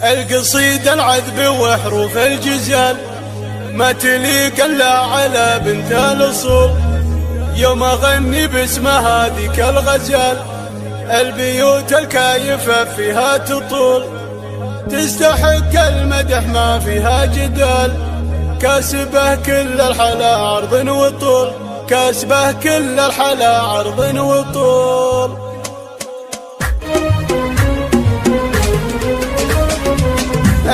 القصيدة العذب وحروف الجزال ما تليق الا على بنت الاصول. يوم اغني باسمها ذيك الغزال البيوت الكايفة فيها تطول، تستحق المدح ما فيها جدال، كاسبه كل الحلا عرض وطول، كاسبه كل الحلا عرض وطول.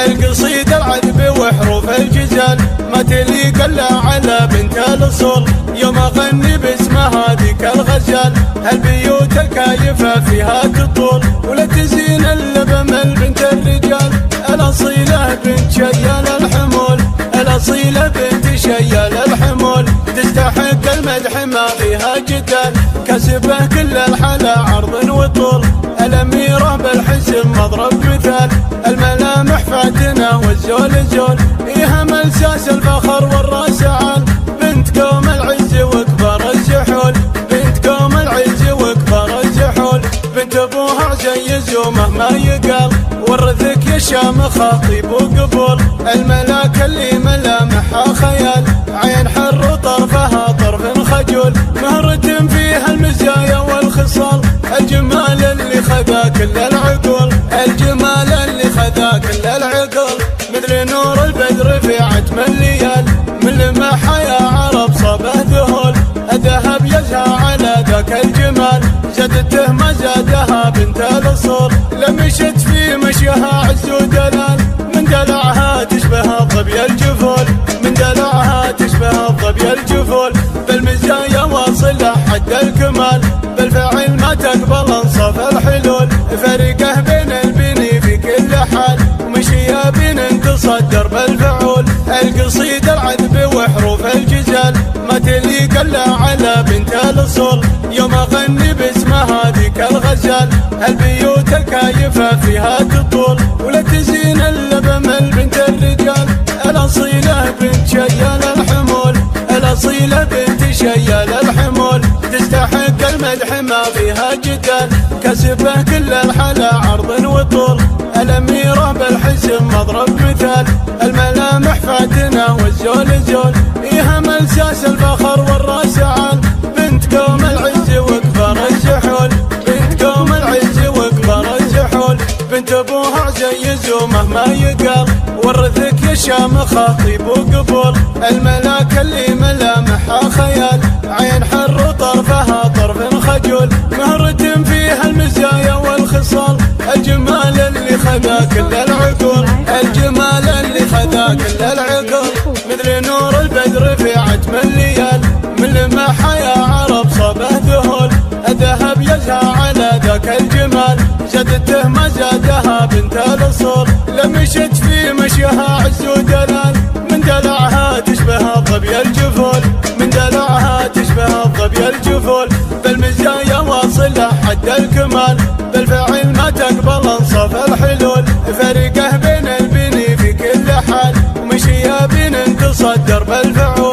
القصيدة العذب وحروف الجزال ما تليق الا على بنت الاصول. يوم اغني باسمها ذيك الغزال البيوت الكايفة فيها تطول، ولا تزين الا بمل بنت الرجال، الاصيلة بنت شيال الحمول، الاصيلة بنت شيال الحمول، تستحق المدح ما فيها جدال، كسبه كل الحلا عرض وطول، الاميرة بالحسن مضرب مثال، الملامح فاتنة والزول زول، إيها ملساس الفخر والراس عال، بنت قوم العز وكبر الزحول، بنت قوم العز وكبر الزحول، بنت ابوها عزيز ومهما يقال، ورثك يا شام خطيب وقبول، الملاك اللي ملامحها خيال، عين حر وطرفها طرف خجول، مهرة فيها المزايا والخصال، الجمال اللي خذا كل العقول، الجمال اللي خذا كل العقول، مثل نور البدر في عتم الليال، من لمحها يا عرب صبه ذهول، الذهب يزهى على ذاك الجمال، زادته ما زادها بنت الاصول، لمشت في مشيها عز ودلال، من دلعها تشبه الظبي الجفول، من دلعها تشبه الظبي الجفول، بالمزايا واصل حد الكمال، بالفعل ما تقبل انصاف الحلول، فرقه بين البني في كل حال، ومشيها بين تصدر بالفعول. القصيدة العذب وحروف الجزال ما تليق الا على بنت الاصول. يوم اغني باسمها ذيك الغزال البيوت الكايفة فيها تطول، ولا تزين الا بمل بنت الرجال، الاصيلة بنت شيال الحمول، الاصيلة بنت شيال الحمول، تستحق المدح ما فيها جدال، كسبه كل الحلا عرض وطول، الاميرة بالحسن مضرب مثال، الملامح فاتنة والزول زول، إيها ملساس الفخر والراس عال، بنت قوم العز وكبر الزحول، بنت قوم العز وكبر الزحول، بنت ابوها عزيز ومهما يقال، ورثك يا شام خطيب وقبول، الملاك اللي ملامحها خيال، عين حر وطرفها طرف خجول، مهرة فيها المزايا والخصال، الجمال اللي خذا كل العقول، الجمال اللي خذا كل العقول، مثل نور البدر في عتم الليال، من لمحها يا عرب صبه ذهول، الذهب يزهى على ذاك الجمال، زادته ما زادها بنت الاصول، لمشت في مشيها عز ودلال، من دلعها تشبه الظبي الجفول، من دلعها تشبه الظبي الجفول، بالمزايا واصل حد الكمال، بالفعل ما تقبل انصاف الحلول، فرقه بين البني في كل حال، ومشيها بين تصدر بالفعول.